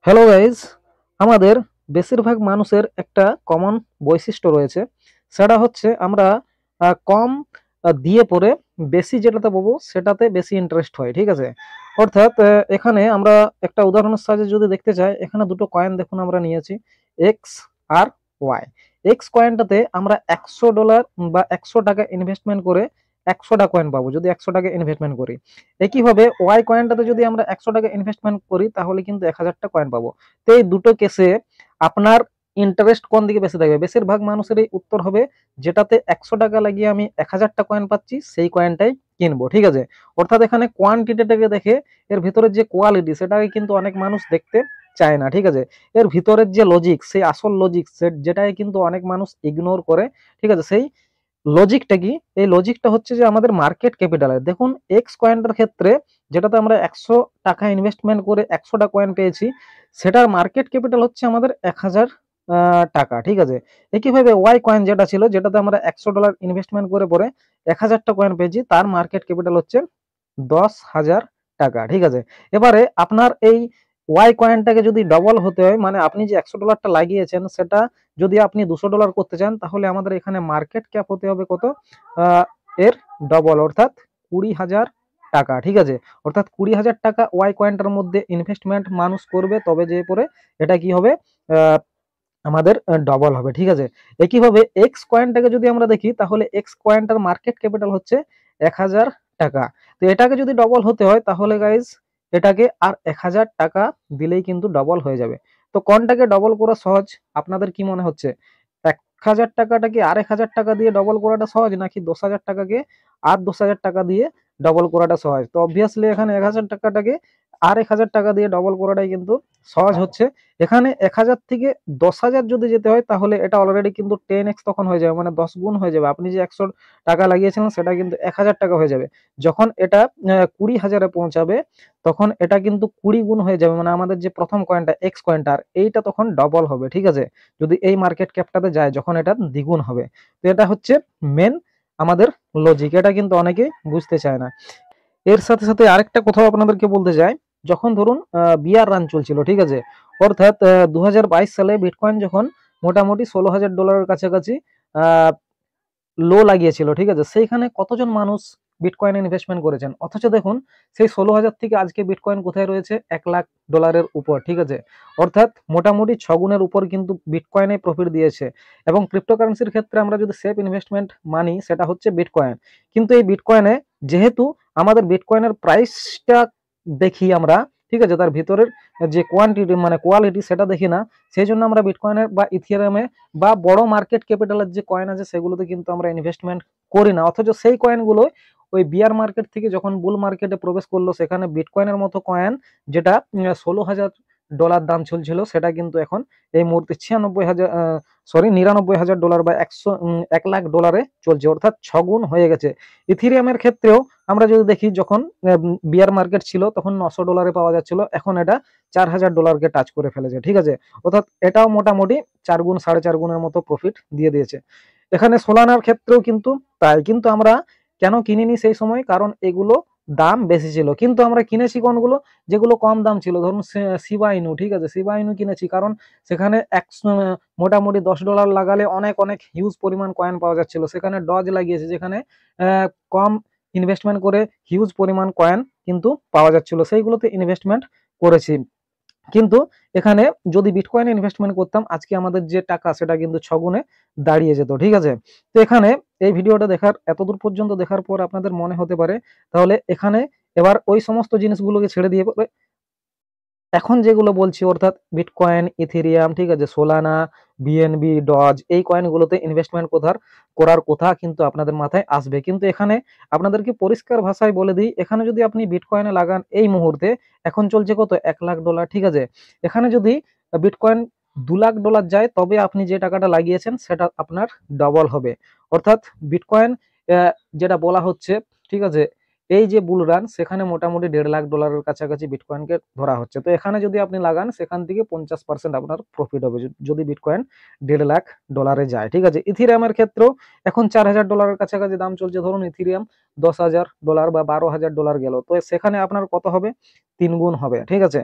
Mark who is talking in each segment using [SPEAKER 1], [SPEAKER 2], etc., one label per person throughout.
[SPEAKER 1] Hello guys, আমাদের বেশিরভাগ মানুষের একটা কমন বৈশিষ্ট্য রয়েছে। সেটা হচ্ছে আমরা কম দিয়ে পরে বেশি যেটাতে পাবো সেটাতে বেশি ইন্টারেস্ট হয়। ঠিক আছে, অর্থাৎ এখানে আমরা একটা উদাহরণের সাহায্যে যদি দেখতে চাই, এখানে দুটো কয়েন দেখুন আমরা নিয়েছি, এক্স আর ওয়াই। এক্স কয়েনটাতে আমরা $100 বা 100 টাকা ইনভেস্টমেন্ট করে 100টা কয়েন পাবো যদি 100 টাকা ইনভেস্টমেন্ট করি। একইভাবে ওয়াই কয়েনটাতে যদি আমরা 100 টাকা ইনভেস্টমেন্ট করি তাহলে কিন্তু 1000টা কয়েন পাবো। তো এই দুটো কেসে আপনার ইন্টারেস্ট কোন দিকে বেশি থাকবে? বেশিরভাগ মানুষেরই উত্তর হবে যেটাতে 100 টাকা লাগিয়ে আমি 1000টা কয়েন পাচ্ছি সেই কয়েনটাই কিনবো। ঠিক আছে, অর্থাৎ এখানে কোয়ান্টিটিটাকে দেখে এর ভিতরের যে কোয়ালিটি সেটাকে কিন্তু অনেক মানুষ দেখতে চায় না। ঠিক আছে, এর ভিতরের যে লজিক, সেই আসল লজিক যেটাকে কিন্তু অনেক মানুষ ইগনোর করে। ঠিক আছে, সেই লজিকটা কি? এই লজিকটা হচ্ছে যে আমাদের মার্কেট ক্যাপিটালের দেখুন এক্স কয়েনটার ক্ষেত্রে, যেটাতে আমরা 100 টাকা ইনভেস্টমেন্ট করে 100টা কয়েন পেয়েছি, সেটার মার্কেট ক্যাপিটাল হচ্ছে আমাদের 1000 টাকা। ঠিক আছে, একইভাবে ওয়াই কয়েন যেটা ছিল, যেটাতে আমরা $100 ইনভেস্টমেন্ট করে পরে 1000টা কয়েন পেয়েছি, তার মার্কেট ক্যাপিটাল হচ্ছে 10,000 টাকা। ঠিক আছে, এবারে আপনার এই ওয়াই কয়েনটাকে যদি ডবল হতে হয়, মানে আপনি যে $100টা লাগিয়েছেন সেটা যদি আপনি $200 করতে চান, তাহলে আমাদের এখানে মার্কেট ক্যাপ হতে হবে কত? এর ডবল, অর্থাৎ 20,000 টাকা। ঠিক আছে, অর্থাৎ 20,000 টাকা ওয়াই কয়েনটার মধ্যে ইনভেস্টমেন্ট মানুষ করবে, তবে যে পরে এটা কি হবে? আমাদের ডবল হবে। ঠিক আছে, একইভাবে এক্স কয়েনটাকে যদি আমরা দেখি, তাহলে এক্স কয়েনটার মার্কেট ক্যাপিটাল হচ্ছে 1,000 টাকা। তো এটাকে যদি ডবল হতে হয় তাহলে গাইজ এটাকে আর 1,000 টাকা দিলেই কিন্তু ডবল হয়ে যাবে। তো কোনটাকে ডবল করা সহজ আপনাদের কি মনে হচ্ছে? 1,000 টাকাটাকে আর 1,000 টাকা দিয়ে ডবল করাটা সহজ, নাকি 10,000 টাকাকে আর 10,000 টাকা দিয়ে ডবল করাটা সহজ? তো অবভিয়াসলি এখানে 1,000 টাকাটাকে আর 1,000 টাকা দিয়ে ডবল করাটাই কিন্তু সহজ হচ্ছে। এখানে 1,000 থেকে 10,000 যদি যেতে হয়, তাহলে এটা অলরেডি কিন্তু 10x তখন হয়ে যাবে, মানে 10 গুণ হয়ে যাবে। আপনি যে 100 টাকা লাগিয়েছিলেন সেটা কিন্তু 1,000 টাকা হয়ে যাবে। যখন এটা 20,000-এ পৌঁছাবে, তখন এটা কিন্তু 20 গুণ হয়ে যাবে, মানে আমাদের যে প্রথম কয়েনটা এক্স কয়েনটা, এইটা তখন ডবল হবে। ঠিক আছে, যদি এই মার্কেট ক্যাপটাতে যায়, যখন এটা দ্বিগুণ হবে। তো এটা হচ্ছে মেন আমাদের লজিক, এটা কিন্তু অনেকেই বুঝতে চায় না। এর সাথে সাথে আরেকটা কথাও আপনাদেরকে বলতে চাই, যখন ধরুন বিয়ার রান চলছিল, ঠিক আছে, অর্থাৎ 2022 সালে বিটকয়েন যখন মোটামুটি $16,000 কাছাকাছি লো লাগিয়েছিল, ঠিক আছে, সেইখানে কতজন মানুষ বিটকয়েনে ইনভেস্টমেন্ট করেছেন? অথচ দেখুন সেই 16,000 থেকে আজকে বিটকয়েন কোথায় রয়েছে? $1,00,000 উপর। ঠিক আছে, অর্থাৎ মোটামুটি 6 গুণের উপর কিন্তু বিটকয়েনে প্রফিট দিয়েছে। এবং ক্রিপ্টোকারেন্সির ক্ষেত্রে আমরা যদি সেফ ইনভেস্টমেন্ট মানি, সেটা হচ্ছে বিটকয়েন। কিন্তু এই বিটকয়েনে যেহেতু আমাদের বিটকয়েনের প্রাইসটা দেখি আমরা, ঠিক আছে, তার ভিতরের যে কোয়ান্টিটি মানে কোয়ালিটি সেটা দেখি না, সেই জন্য আমরা বিটকয়েনের বা ইথিরিয়ামে বা বড় মার্কেট ক্যাপিটালের যে কয়েন আছে সেগুলোতে কিন্তু আমরা ইনভেস্টমেন্ট করি না। অথচ সেই কয়েনগুলো ওই বিয়ার মার্কেট থেকে যখন বুল মার্কেটে প্রবেশ করলো, সেখানে বিটকয়েনের মতো কয়েন, যেটা $16,000 দাম চলছিল, সেটা কিন্তু এখন এই মুহূর্তে 99,000 বা $1,00,000 চলছে, অর্থাৎ 6 গুণ হয়ে গেছে। ইথিরিয়ামের ক্ষেত্রেও আমরা যদি দেখি, যখন বিয়ার মার্কেট ছিল তখন $900 পাওয়া যাচ্ছিল, এখন এটা $4,000-কে টাচ করে ফেলেছে। ঠিক আছে, অর্থাৎ এটাও মোটামুটি 4 গুণ 4.5 গুণের মতো প্রফিট দিয়ে দিয়েছে। এখানে সোলানার ক্ষেত্রেও কিন্তু তাই। কিন্তু আমরা কেন কিনিনি সেই সময়? কারণ এগুলো দাম বেশি ছিল। কিন্তু আমরা কিনেছি কোনগুলো? যেগুলো কম দাম ছিল। ধরুন শিবা ইনু, ঠিক আছে, শিবা ইনু কিনেছি কারণ সেখানে মোটামুটি $10 লাগালে অনেক অনেক হিউজ পরিমাণ কয়েন পাওয়া যাচ্ছিল। সেখানে ডজ লাগিয়েছে, যেখানে কম ইনভেস্টমেন্ট করে হিউজ পরিমাণ কয়েন কিন্তু পাওয়া যাচ্ছিল, সেইগুলোতে ইনভেস্টমেন্ট করেছি। কিন্তু এখানে যদি বিটকয়েনে ইনভেস্টমেন্ট করতাম, আজকে আমাদের যে টাকা সেটা কিন্তু 6 গুণে দাঁড়িয়ে যেত। ঠিক আছে, তো এখানে এই ভিডিওটা দেখার এতদূর পর্যন্ত দেখার পর আপনাদের মনে হতে পারে, তাহলে এখানে এবার ওই সমস্ত জিনিসগুলোকে ছেড়ে দিয়ে এখন যেগুলো বলছি, অর্থাৎ বিটকয়েন, ইথেরিয়াম, ঠিক আছে, সোলানা, বিএনবি, ডজ, এই কয়েনগুলোতে ইনভেস্টমেন্ট করার কথা কিন্তু আপনাদের মাথায় আসবে। কিন্তু এখানে আপনাদেরকে পরিষ্কার ভাষায় বলে দিই, এখানে যদি আপনি বিটকয়েনে লাগান এই মুহূর্তে, এখন চলছে কত? $1,00,000। ঠিক আছে, এখানে যদি বিটকয়েন $2,00,000 যায়, তবে আপনি যে টাকাটা লাগিয়েছেন সেটা আপনার ডবল হবে। অর্থাৎ বিটকয়েন যেটা বলা হচ্ছে, ঠিক আছে, এই যে বুল রান, সেখানে মোটামুটি $1,50,000 কাছাকাছি বিটকয়েনকে ধরা হচ্ছে। তো এখানে যদি আপনি লাগান, সেখান থেকে 50% আপনার প্রফিট হবে যদি বিটকয়েন $1,50,000 যায়। ঠিক আছে, ইথিরিয়ামের ক্ষেত্রেও এখন $4,000 কাছাকাছি দাম চলছে। ধরুন ইথিরিয়াম $10,000 বা $12,000 গেল, তো সেখানে আপনার কত হবে? 3 গুণ হবে। ঠিক আছে,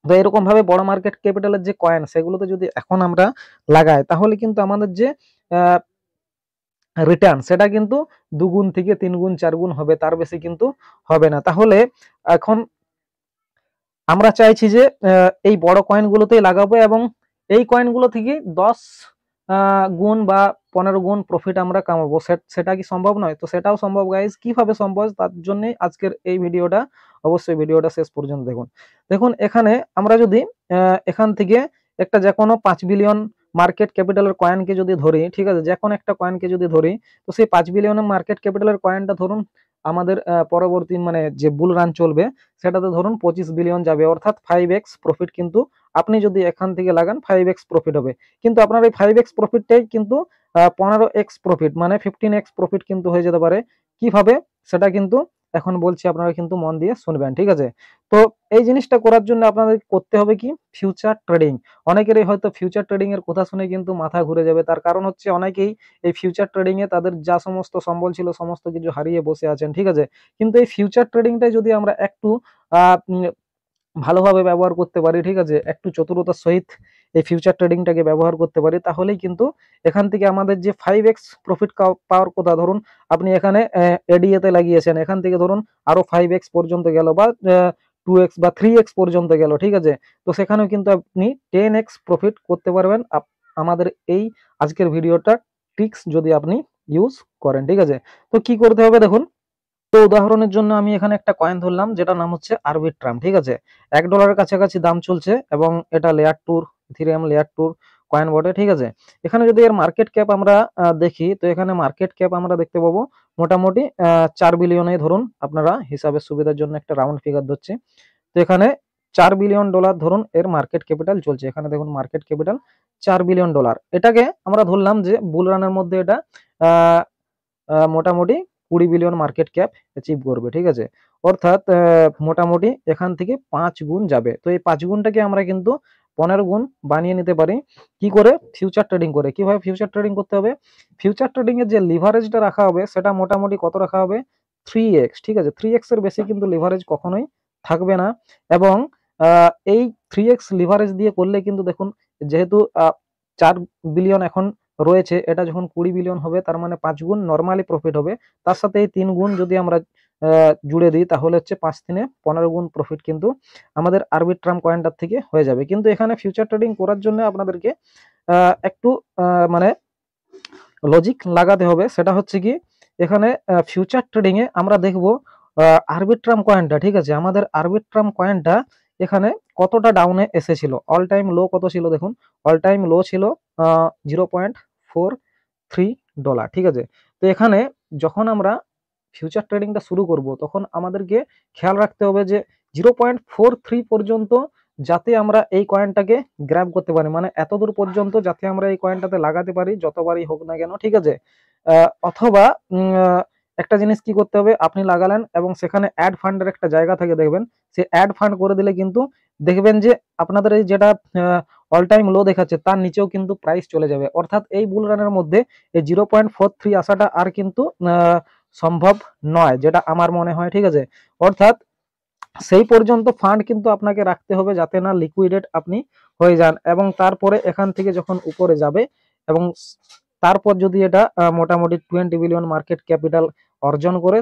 [SPEAKER 1] তো এরকম ভাবে বড় মার্কেট ক্যাপিটালের যে কয়েন সেগুলোতে যদি এখন আমরা লাগাই তাহলে কিন্তু আমাদের যে রিটার্ন সেটা কিন্তু 2 গুণ থেকে 3 গুণ 4 গুণ হবে, তার বেশি কিন্তু হবে না। তাহলে এখন আমরা চাইছি যে এই বড় কয়েনগুলোতেই লাগাবো এবং এই কয়েনগুলো থেকে 10 গুণ বা 15 গুণ প্রফিট আমরা কামাবো। সেটা কি সম্ভব নয়? তো সেটাও সম্ভব গাইজ। কিভাবে সম্ভব তার জন্যই আজকের এই ভিডিওটা, অবশ্যই ভিডিওটা শেষ পর্যন্ত দেখুন। দেখুন এখানে আমরা যদি এখান থেকে একটা যে কোনো 5 বিলিয়ন মার্কেট ক্যাপিটালের কয়েনকে যদি ধরি, ঠিক আছে, যে কোনো একটা কয়েনকে যদি ধরি, তো সেই 5 বিলিয়নের মার্কেট ক্যাপিটালের কয়েনটা ধরুন আমাদের পরবর্তী মানে যে বুল রান চলবে সেটাতে ধরুন 25 বিলিয়ন যাবে, অর্থাৎ 5x প্রফিট কিন্তু আপনি যদি এখান থেকে লাগান 5x প্রফিট হবে। কিন্তু আপনার এই 5x প্রফিটটাই কিন্তু 15x প্রফিট মানে 15x প্রফিট কিন্তু হয়ে যেতে পারে। কিভাবে সেটা কিন্তু এখন বলছি, আপনারা কিন্তু মন দিয়ে শুনবেন, ঠিক আছে। তো এই জিনিসটা করার জন্য আপনাদের করতে হবে কি, ফিউচার ট্রেডিং। অনেকেরই হয়তো ফিউচার ট্রেডিং এর কথা শুনে কিন্তু মাথা ঘুরে যাবে, তার কারণ হচ্ছে অনেকেই এই ফিউচার ট্রেডিং এ তাদের যা সমস্ত সম্বল ছিল সমস্ত কিছু হারিয়ে বসে আছেন, ঠিক আছে। কিন্তু এই ফিউচার ট্রেডিংটা যদি আমরা একটু ভালোভাবে ব্যবহার করতে পারি, ঠিক আছে, একটু চতুরতার সহিত এই ফিউচার ট্রেডিংটাকে ব্যবহার করতে পারি, তাহলেই কিন্তু এখান থেকে আমাদের যে 5x প্রফিট পাওয়ার কথা, ধরুন আপনি এখানে এডিএ তে লাগিয়েছেন, এখান থেকে ধরুন আরো 5x পর্যন্ত গেল বা 2x বা 3x পর্যন্ত গেল, ঠিক আছে। তো সেখানেও কিন্তু আপনি 10x প্রফিট করতে পারবেন আমাদের এই আজকের ভিডিওটা ট্রিক্স যদি আপনি ইউজ করেন, ঠিক আছে। তো কি করতে হবে দেখুন। তো উদাহরণের জন্য আমি এখানে একটা কয়েন ধরলাম যেটা নাম হচ্ছে আরবিট্রাম, ঠিক আছে। $1 কাছাকাছি দাম চলছে এবং এটা লেয়ার 2 ইথেরিয়াম লেয়ার 2 কয়েন বটে, ঠিক আছে। এখানে যদি এর মার্কেট ক্যাপ আমরা দেখি, তো এখানে মার্কেট ক্যাপ আমরা দেখতে পাবো মোটামুটি 4 বিলিয়নে, ধরুন আপনারা হিসাবের সুবিধার জন্য একটা রাউন্ড ফিগার ধরছি। তো এখানে $4 বিলিয়ন ধরুন এর মার্কেট ক্যাপিটাল চলছে। এখানে দেখুন মার্কেট ক্যাপিটাল $4 বিলিয়ন। এটাকে আমরা ধরলাম যে বুল রানের মধ্যে এটা আহ মোটামুটি 20 বিলিয়ন মার্কেট ক্যাপ অ্যাচিভ করবে, ঠিক আছে। অর্থাৎ মোটামুটি এখান থেকে 5 গুণ যাবে। তো এই 5 গুণটাকে আমরা কিন্তু 15 গুণ বানিয়ে নিতে পারি। কি করে? ফিউচার ট্রেডিং করে। কিভাবে ফিউচার ট্রেডিং করতে হবে? ফিউচার ট্রেডিং এর যে লিভারেজটা রাখা হবে সেটা মোটামুটি কত রাখা হবে? 3x, ঠিক আছে। 3x এর বেশি কিন্তু লিভারেজ কখনোই থাকবে না। এবং এই 3x লিভারেজ দিয়ে করলে কিন্তু দেখুন, যেহেতু 4 বিলিয়ন এখন রয়েছে, এটা যখন 20 বিলিয়ন হবে তার মানে 5 গুণ নর্মালি প্রফিট হবে। তার সাথে এই 3 গুণ যদি আমরা জুড়ে দিই তাহলে হচ্ছে 5 × 3 = 15 গুণ প্রফিট কিন্তু আমাদের আরবিট্রাম কয়েনটার থেকে হয়ে যাবে। কিন্তু এখানে ফিউচার ট্রেডিং করার জন্য আপনাদেরকে একটু মানে লজিক লাগাতে হবে। সেটা হচ্ছে কি, এখানে ফিউচার ট্রেডিং এ আমরা দেখব আরবিট্রাম কয়েনটা, ঠিক আছে, আমাদের আরবিট্রাম কয়েনটা এখানে কতটা ডাউনে এসেছিল। অল টাইম লো কত ছিল দেখুন, অল টাইম লো ছিল $0.43, ঠিক আছে। তো এখানে যখন আমরা ফিউচার ট্রেডিংটা শুরু করব তখন আমাদেরকে খেয়াল রাখতে হবে যে 0.43 পর্যন্ত যাতে আমরা এই কয়েনটাকে গ্র্যাব করতে পারি, মানে এতদূর পর্যন্ত যাতে আমরা এই কয়েনটাতে লাগাতে পারি যতবারই হোক না কেন, ঠিক আছে। অথবা একটা জিনিস কি করতে হবে, আপনি লাগালেন এবং সেখানে অ্যাড ফান্ডের একটা জায়গা থাকে দেখবেন, সে অ্যাড ফান্ড করে দিলে কিন্তু দেখবেন যে আপনাদের এই যেটা অল টাইম লো দেখাচ্ছে তার নিচেও কিন্তু প্রাইস চলে যাবে। অর্থাৎ এই বুল রানের মধ্যে এই 0.43 আসাটা আর কিন্তু সম্ভব নয়, যেটা আমার মনে হয়, ঠিক আছে। অর্থাৎ সেই পর্যন্ত ফান্ড কিন্তু আপনাকে রাখতে হবে যাতে না লিকুইডেট আপনি হয়ে যান, এবং তারপরে এখান থেকে যখন উপরে যাবে এবং তারপর যদি এটা মোটামুটি 20 বিলিয়ন মার্কেট ক্যাপিটাল অর্জন করে,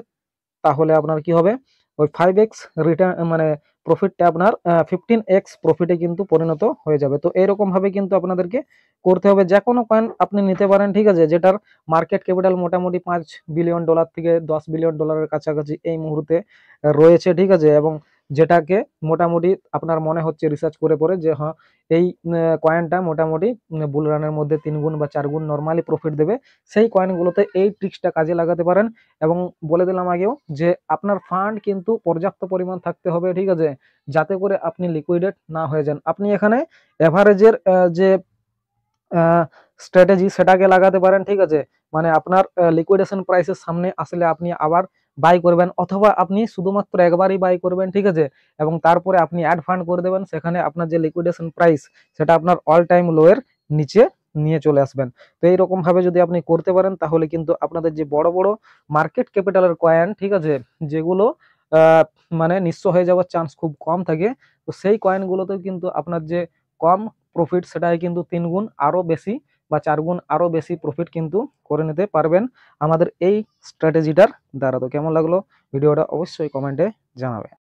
[SPEAKER 1] তাহলে আপনার কি হবে, ওই 5x রিটার্ন মানে প্রফিটটা আপনার 15x প্রফিটে কিন্তু পরিণত হয়ে যাবে। তো এরকম ভাবে কিন্তু আপনাদেরকে করতে হবে। যে কোনো কয়েন আপনি নিতে পারেন, ঠিক আছে, যেটার মার্কেট ক্যাপিটাল মোটামুটি $5 বিলিয়ন থেকে $10 বিলিয়ন কাছাকাছি এই মুহূর্তে রয়েছে, ঠিক আছে, এবং যেটাকে মোটামুটি আপনার মনে হচ্ছে রিসার্চ করে পরে যে হ্যাঁ এই কয়েনটা মোটামুটি বুল রানের মধ্যে 3 গুণ বা 4 গুণ নর্মালি প্রফিট দেবে, সেই কয়েনগুলোতে এই ট্রিক্সটা কাজে লাগাতে পারেন। এবং বলে দিলাম আগেও যে আপনার ফান্ড কিন্তু পর্যাপ্ত পরিমাণ থাকতে হবে, ঠিক আছে, যাতে করে আপনি লিকুইডেট না হয়ে যান। আপনি এখানে এভারেজের যে স্ট্র্যাটেজি সেটাকে লাগাতে পারেন, ঠিক আছে, মানে আপনার লিকুইডেশন প্রাইসের সামনে আসলে আপনি আবার বাই করবেন, অথবা আপনি শুধুমাত্র একবারই বাই করবেন, ঠিক আছে, এবং তারপরে আপনি অ্যাড ফান্ড করে দেবেন, সেখানে আপনার যে লিকুইডেশন প্রাইস সেটা আপনার অল টাইম লো এর নিচে নিয়ে চলে আসবেন। তো এইরকম ভাবে যদি আপনি করতে পারেন তাহলে কিন্তু আপনাদের যে বড় বড় মার্কেট ক্যাপিটালের কয়েন, ঠিক আছে, যেগুলো আহ, মানে নিঃস্ব হয়ে যাওয়ার চান্স খুব কম থাকে। তো সেই কয়েনগুলোতেও কিন্তু আপনার যে কম প্রফিট সেটাই কিন্তু 3 গুণ আরো বেশি বা 4 গুণ আরো বেশি প্রফিট কিন্তু করে নিতে পারবেন আমাদের এই স্ট্র্যাটেজিটার দ্বারা। তো কেমন লাগলো ভিডিওটা অবশ্যই কমেন্টে জানাবেন।